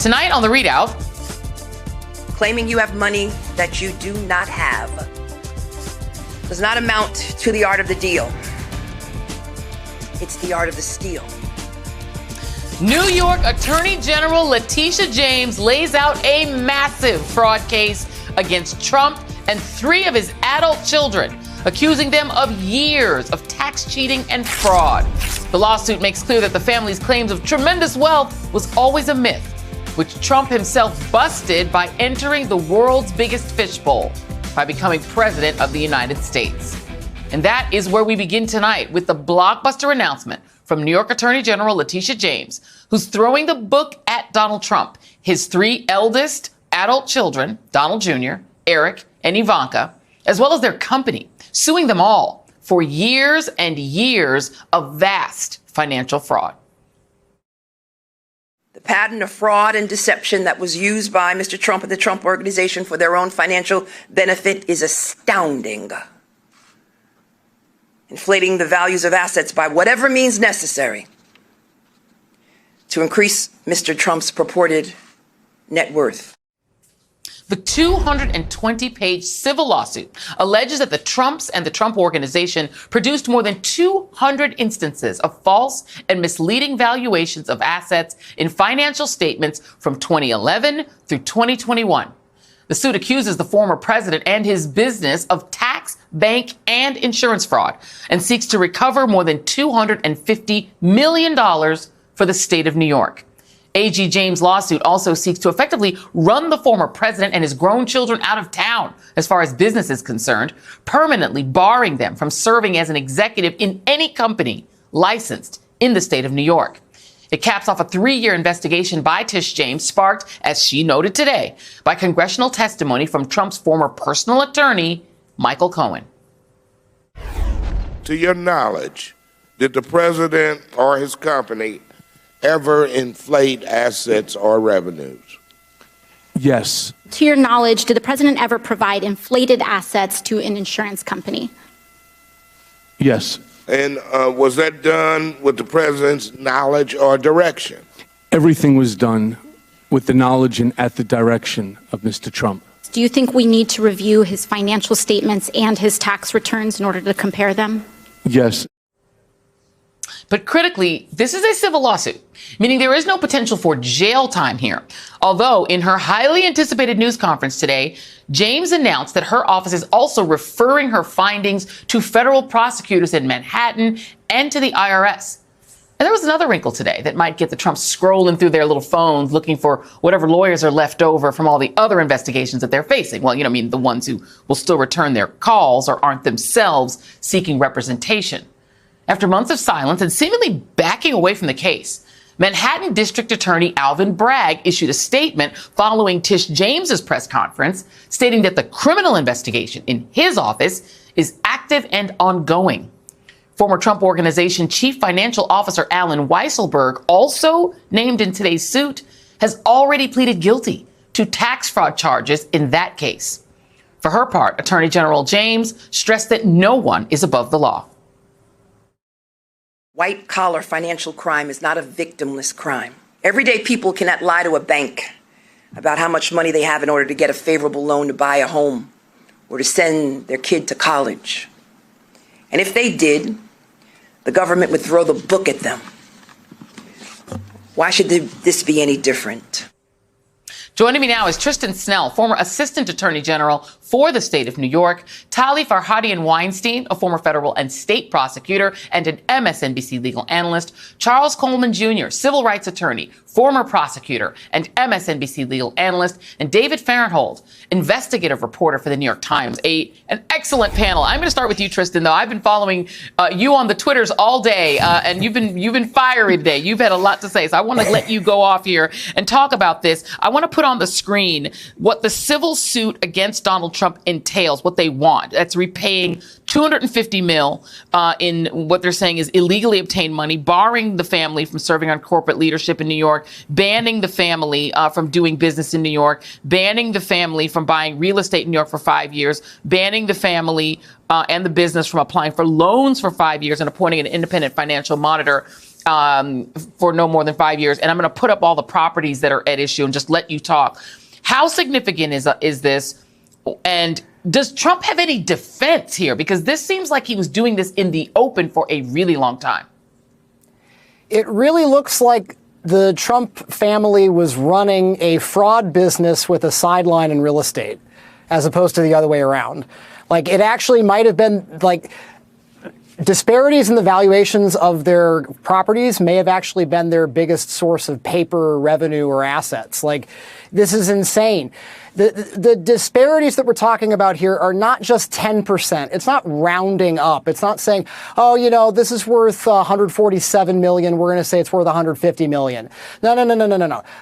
Tonight on the ReidOut. Claiming you have money that you do not have does not amount to the art of the deal. It's the art of the steal. New York Attorney General Letitia James lays out a massive fraud case against Trump and 3 of his adult children, accusing them of years of tax cheating and fraud. The lawsuit makes clear that the family's claims of tremendous wealth was always a myth, which Trump himself busted by entering the world's biggest fishbowl by becoming president of the United States. And that is where we begin tonight with the blockbuster announcement from New York Attorney General Letitia James, who's throwing the book at Donald Trump, his 3 eldest adult children, Donald Jr., Eric, and Ivanka, as well as their company, suing them all for years and years of vast financial fraud. The pattern of fraud and deception that was used by Mr. Trump and the Trump Organization for their own financial benefit is astounding. Inflating the values of assets by whatever means necessary to increase Mr. Trump's purported net worth. The 220-page civil lawsuit alleges that the Trumps and the Trump Organization produced more than 200 instances of false and misleading valuations of assets in financial statements from 2011 through 2021. The suit accuses the former president and his business of tax, bank, and insurance fraud and seeks to recover more than $250 million for the state of New York. AG James' lawsuit also seeks to effectively run the former president and his grown children out of town as far as business is concerned, permanently barring them from serving as an executive in any company licensed in the state of New York. It caps off a 3-year investigation by Tish James, sparked, as she noted today, by congressional testimony from Trump's former personal attorney, Michael Cohen. To your knowledge, did the president or his company ever inflate assets or revenues? Yes. To your knowledge, did the president ever provide inflated assets to an insurance company? Yes. And was that done with the president's knowledge or direction? Everything was done with the knowledge and at the direction of Mr. Trump. Do you think we need to review his financial statements and his tax returns in order to compare them? Yes. But critically, this is a civil lawsuit, meaning there is no potential for jail time here. Although in her highly anticipated news conference today, James announced that her office is also referring her findings to federal prosecutors in Manhattan and to the IRS. And there was another wrinkle today that might get the Trumps scrolling through their little phones looking for whatever lawyers are left over from all the other investigations that they're facing. Well, the ones who will still return their calls or aren't themselves seeking representation. After months of silence and seemingly backing away from the case, Manhattan District Attorney Alvin Bragg issued a statement following Tish James's press conference, stating that the criminal investigation in his office is active and ongoing. Former Trump Organization Chief Financial Officer Alan Weisselberg, also named in today's suit, has already pleaded guilty to tax fraud charges in that case. For her part, Attorney General James stressed that no one is above the law. White-collar financial crime is not a victimless crime. Everyday people cannot lie to a bank about how much money they have in order to get a favorable loan to buy a home or to send their kid to college. And if they did, the government would throw the book at them. Why should this be any different? Joining me now is Tristan Snell, former Assistant Attorney General for the state of New York, Tali Farhadian-Weinstein, a former federal and state prosecutor and an MSNBC legal analyst, Charles Coleman Jr., civil rights attorney, former prosecutor and MSNBC legal analyst, and David Farenthold, investigative reporter for the New York Times. An excellent panel. I'm going to start with you, Tristan, though. I've been following you on the Twitters all day, and you've been fiery today. You've had a lot to say, so I want to let you go off here and talk about this. I want to put on the screen what the civil suit against Donald Trump entails, what they want. That's repaying $250 million in what they're saying is illegally obtained money, barring the family from serving on corporate leadership in New York, banning the family from doing business in New York, banning the family from buying real estate in New York for 5 years, banning the family and the business from applying for loans for 5 years, and appointing an independent financial monitor. for no more than 5 years. And I'm going to put up all the properties that are at issue and just let you talk. How significant is this? And does Trump have any defense here? Because this seems like he was doing this in the open for a really long time. It really looks like the Trump family was running a fraud business with a sideline in real estate, as opposed to the other way around. Like, it actually might have been like disparities in the valuations of their properties may have actually been their biggest source of paper revenue or assets. Like, this is insane. The disparities that we're talking about here are not just 10%. It's not rounding up. It's not saying, oh, you know, this is worth 147 million. We're going to say it's worth 150 million. No.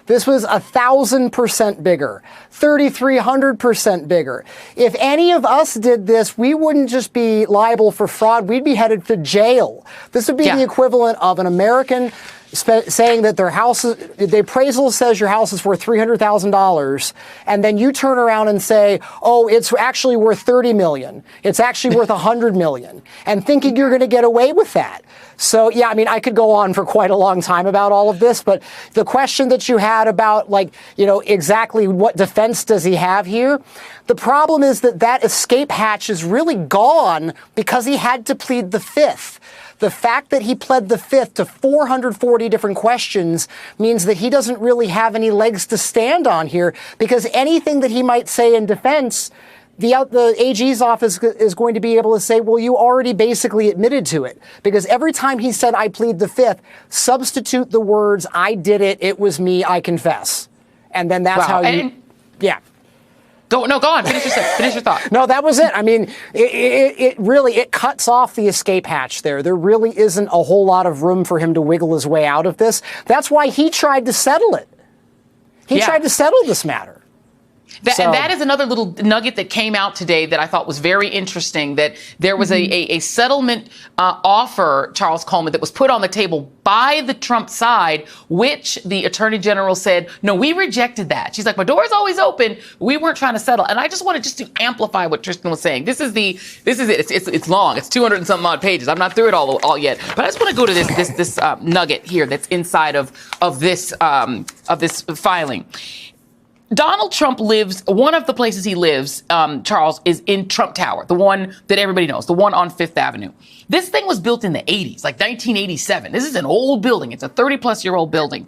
This was 1,000% bigger, 3,300% bigger. If any of us did this, we wouldn't just be liable for fraud. We'd be headed to jail. This would be the equivalent of an American saying that their house, the appraisal says your house is worth $300,000, and then you turn around and say, oh, it's actually worth 30 million. It's actually worth 100 million, and thinking you're going to get away with that. So, yeah, I mean, I could go on for quite a long time about all of this, but the question that you had about, like, you know, exactly what defense does he have here? The problem is that escape hatch is really gone because he had to plead the fifth. The fact that he pled the fifth to 440 different questions means that he doesn't really have any legs to stand on here, because anything that he might say in defense, the AG's office is going to be able to say, well, you already basically admitted to it. Because every time he said, I plead the fifth, substitute the words, I did it, it was me, I confess. And then that's how you... Yeah. Go on. Finish your thought. No, that was it. I mean, it really cuts off the escape hatch there. There really isn't a whole lot of room for him to wiggle his way out of this. That's why he tried to settle it. He tried to settle this matter. And that is another little nugget that came out today that I thought was very interesting, that there was a settlement offer, Charles Coleman, that was put on the table by the Trump side, which the attorney general said, no, we rejected that. She's like, my door is always open. We weren't trying to settle. And I just wanted to amplify what Tristan was saying. This is it. It's long. It's 200 and something odd pages. I'm not through it all yet. But I just want to go to this nugget here that's inside of this filing. Donald Trump lives, one of the places he lives, Charles, is in Trump Tower, the one that everybody knows, the one on Fifth Avenue. This thing was built in the 80s, like 1987. This is an old building. It's a 30-plus-year-old building.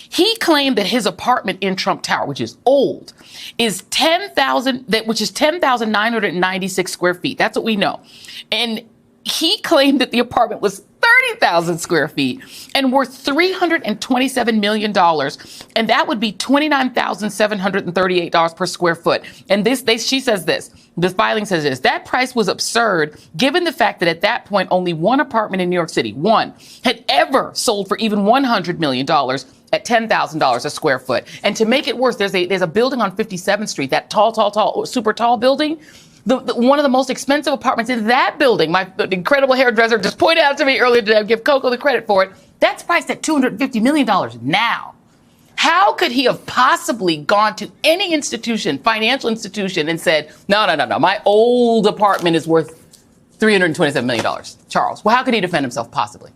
He claimed that his apartment in Trump Tower, which is old, is 10,996 square feet. That's what we know. And he claimed that the apartment was 30,000 square feet and worth $327 million. And that would be $29,738 per square foot. And she says this, the filing says this, that price was absurd given the fact that at that point, only one apartment in New York City, one, had ever sold for even $100 million at $10,000 a square foot. And to make it worse, there's a building on 57th Street, that tall, super tall building. One of the most expensive apartments in that building, my incredible hairdresser just pointed out to me earlier today, I give Coco the credit for it, that's priced at $250 million now. How could he have possibly gone to any institution, financial institution, and said, no, my old apartment is worth $327 million, Charles? Well, how could he defend himself possibly?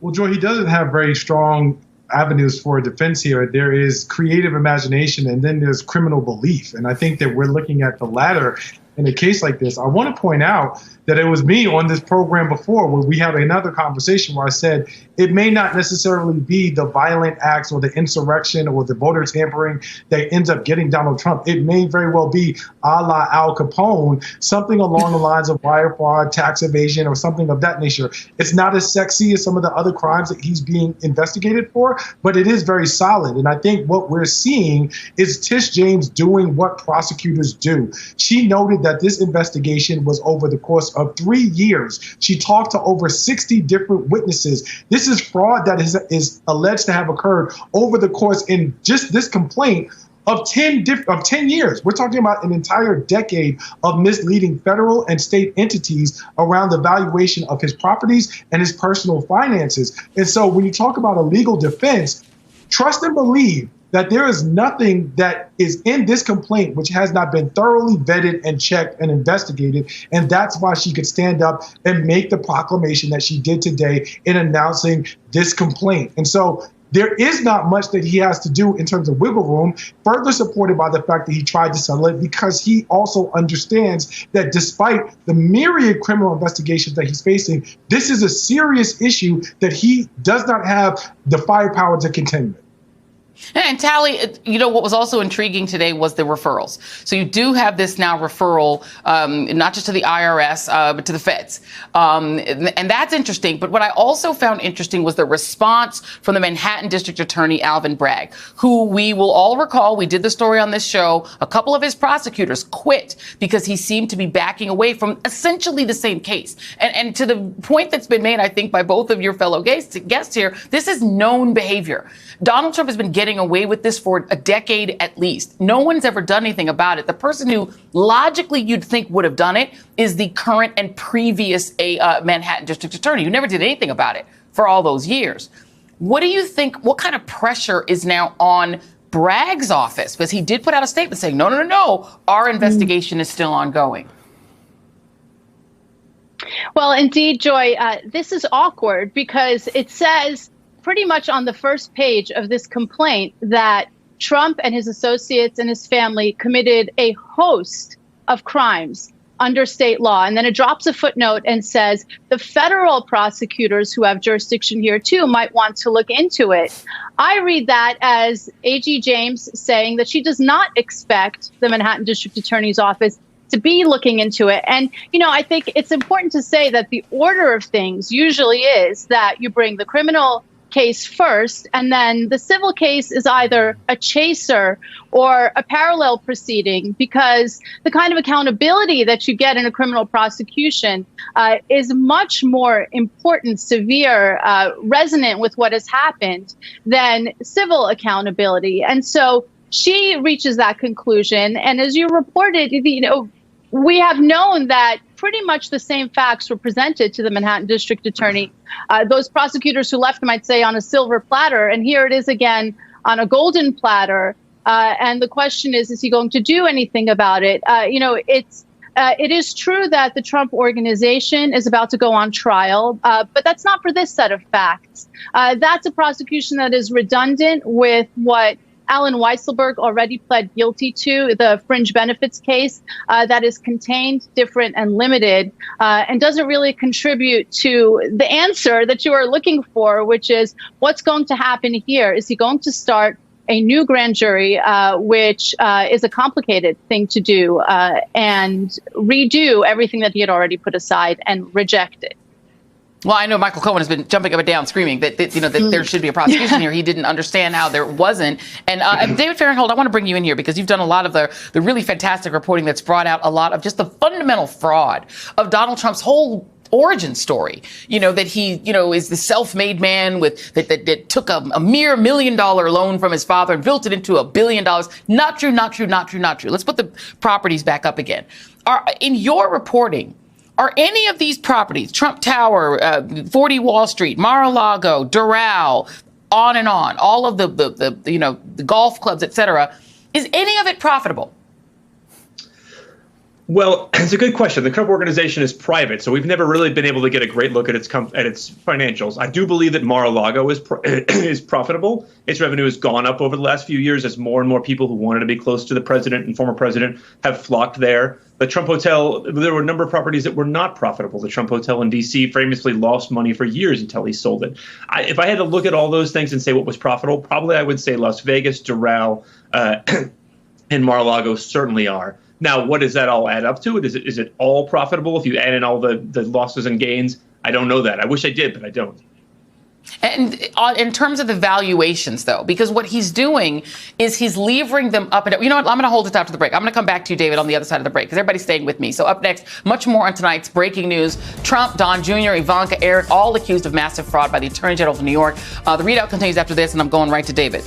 Well, Joy, he doesn't have very strong avenues for defense here. There is creative imagination, and then there's criminal belief. And I think that we're looking at the latter in a case like this. I want to point out that it was me on this program before where we had another conversation where I said it may not necessarily be the violent acts or the insurrection or the voter tampering that ends up getting Donald Trump. It may very well be a la Al Capone, something along the lines of wire fraud, tax evasion, or something of that nature. It's not as sexy as some of the other crimes that he's being investigated for, but it is very solid. And I think what we're seeing is Tish James doing what prosecutors do. She noted that this investigation was over the course of 3 years. She talked to over 60 different witnesses. This is fraud that is alleged to have occurred over the course in just this complaint of 10 years. We're talking about an entire decade of misleading federal and state entities around the valuation of his properties and his personal finances. And so when you talk about a legal defense, trust and believe that there is nothing that is in this complaint which has not been thoroughly vetted and checked and investigated. And that's why she could stand up and make the proclamation that she did today in announcing this complaint. And so there is not much that he has to do in terms of wiggle room, further supported by the fact that he tried to settle it, because he also understands that despite the myriad criminal investigations that he's facing, this is a serious issue that he does not have the firepower to contend with. And Tally, what was also intriguing today was the referrals. So you do have this now referral, not just to the IRS, but to the feds. And that's interesting. But what I also found interesting was the response from the Manhattan District Attorney, Alvin Bragg, who we will all recall, we did the story on this show, a couple of his prosecutors quit because he seemed to be backing away from essentially the same case. And to the point that's been made, I think, by both of your fellow guests here, this is known behavior. Donald Trump has been getting away with this for a decade at least. No one's ever done anything about it. The person who logically you'd think would have done it is the current and previous Manhattan District Attorney, who never did anything about it for all those years. What do you think, what kind of pressure is now on Bragg's office? Because he did put out a statement saying, no, our investigation is still ongoing. Well, indeed, Joy, this is awkward because it says pretty much on the first page of this complaint that Trump and his associates and his family committed a host of crimes under state law. And then it drops a footnote and says the federal prosecutors who have jurisdiction here, too, might want to look into it. I read that as A.G. James saying that she does not expect the Manhattan District Attorney's Office to be looking into it. And, I think it's important to say that the order of things usually is that you bring the criminal case first, and then the civil case is either a chaser or a parallel proceeding, because the kind of accountability that you get in a criminal prosecution is much more important, severe, resonant with what has happened than civil accountability. And so she reaches that conclusion. And as you reported, we have known that pretty much the same facts were presented to the Manhattan District Attorney. Those prosecutors who left might say on a silver platter, and here it is again on a golden platter. And the question is he going to do anything about it? It is true that the Trump organization is about to go on trial, but that's not for this set of facts. That's a prosecution that is redundant with what Alan Weisselberg already pled guilty to, the fringe benefits case that is contained, different, and limited, and doesn't really contribute to the answer that you are looking for, which is what's going to happen here? Is he going to start a new grand jury, which is a complicated thing to do, and redo everything that he had already put aside and reject it? Well, I know Michael Cohen has been jumping up and down screaming that there should be a prosecution here. He didn't understand how there wasn't. And David Fahrenthold, I want to bring you in here because you've done a lot of the really fantastic reporting that's brought out a lot of just the fundamental fraud of Donald Trump's whole origin story. That he, is the self-made man that took a mere $1 million loan from his father and built it into $1 billion. Not true. Let's put the properties back up again. In your reporting, are any of these properties, Trump Tower, 40 Wall Street, Mar-a-Lago, Doral, on and on, all of the golf clubs, et cetera, is any of it profitable? Well, it's a good question. The Trump organization is private, so we've never really been able to get a great look at its financials. I do believe that Mar-a-Lago is profitable. Its revenue has gone up over the last few years as more and more people who wanted to be close to the president and former president have flocked there. The Trump Hotel, there were a number of properties that were not profitable. The Trump Hotel in D.C. famously lost money for years until he sold it. If I had to look at all those things and say what was profitable, probably I would say Las Vegas, Doral, and Mar-a-Lago certainly are. Now, what does that all add up to? Is it all profitable if you add in all the losses and gains? I don't know that. I wish I did, but I don't. And in terms of the valuations, though, because what he's doing is he's levering them up. And you know what? I'm going to hold it after the break. I'm going to come back to you, David, on the other side of the break, because everybody's staying with me. So up next, much more on tonight's breaking news. Trump, Don Jr., Ivanka, Eric, all accused of massive fraud by the Attorney General of New York. The ReidOut continues after this, and I'm going right to David.